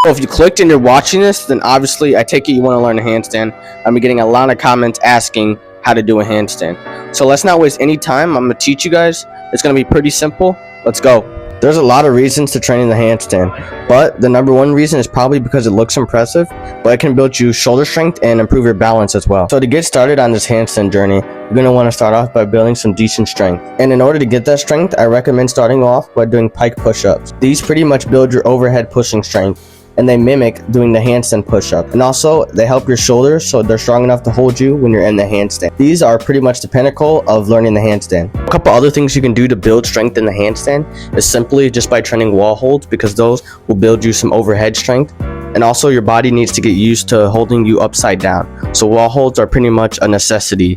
So if you clicked and you're watching this, then obviously I take it you want to learn a handstand. I'm getting a lot of comments asking how to do a handstand. So let's not waste any time. I'm going to teach you guys. It's going to be pretty simple. Let's go. There's a lot of reasons to train in the handstand, but the number one reason is probably because it looks impressive, but it can build you shoulder strength and improve your balance as well. So to get started on this handstand journey, you're going to want to start off by building some decent strength. And in order to get that strength, I recommend starting off by doing pike push-ups. These pretty much build your overhead pushing strength, and they mimic doing the handstand push-up. And also, they help your shoulders so they're strong enough to hold you when you're in the handstand. These are pretty much the pinnacle of learning the handstand. A couple other things you can do to build strength in the handstand is simply just by training wall holds, because those will build you some overhead strength. And also, your body needs to get used to holding you upside down. So wall holds are pretty much a necessity,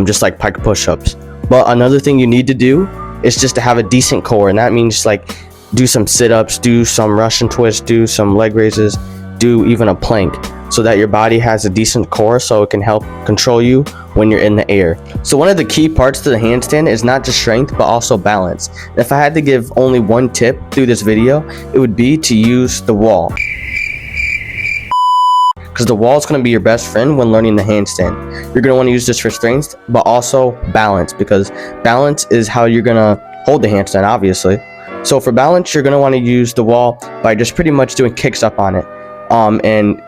just like pike push-ups. But another thing you need to do is just to have a decent core, and that means like do some sit-ups, do some Russian twists, do some leg raises, do even a plank, so that your body has a decent core so it can help control you when you're in the air. So one of the key parts to the handstand is not just strength but also balance. If I had to give only one tip through this video, it would be to use the wall, because the wall is going to be your best friend when learning the handstand. You're going to want to use this for strength but also balance, because balance is how you're going to hold the handstand, obviously. So for balance, you're going to want to use the wall by just pretty much doing kicks up on it. And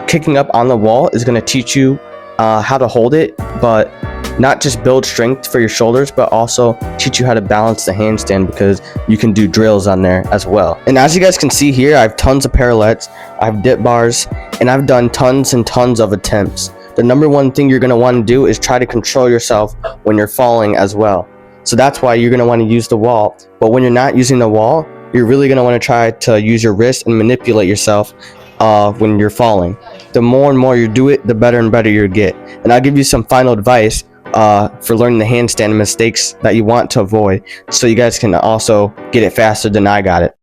kicking up on the wall is going to teach you how to hold it, but not just build strength for your shoulders, but also teach you how to balance the handstand, because you can do drills on there as well. And as you guys can see here, I have tons of parallettes, I have dip bars, and I've done tons and tons of attempts. The number one thing you're going to want to do is try to control yourself when you're falling as well. So that's why you're going to want to use the wall. But when you're not using the wall, you're really going to want to try to use your wrist and manipulate yourself when you're falling. The more and more you do it, the better and better you get. And I'll give you some final advice for learning the handstand mistakes that you want to avoid, so you guys can also get it faster than I got it.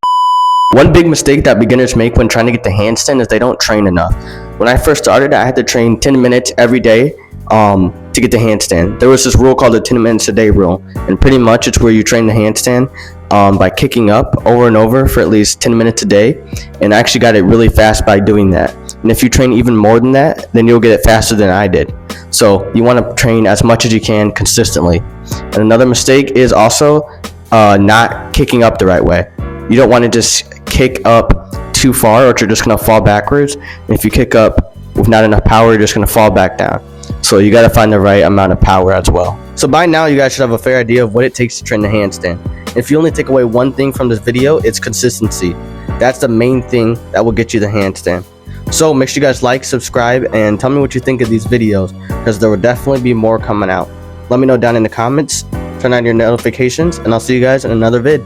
One big mistake that beginners make when trying to get the handstand is they don't train enough. When I first started, I had to train 10 minutes every day to get the handstand. There was this rule called the 10 minutes a day rule, and pretty much it's where you train the handstand by kicking up over and over for at least 10 minutes a day, and I actually got it really fast by doing that. And if you train even more than that, then you'll get it faster than I did. So you want to train as much as you can consistently. And another mistake is also not kicking up the right way. You don't want to just kick up too far, or you're just going to fall backwards. And if you kick up with not enough power, you're just going to fall back down. So you got to find the right amount of power as well. So by now you guys should have a fair idea of what it takes to train the handstand. If you only take away one thing from this video, it's consistency. That's the main thing that will get you the handstand. So make sure you guys like, subscribe, and tell me what you think of these videos, because there will definitely be more coming out. Let me know down in the comments, turn on your notifications, and I'll see you guys in another vid.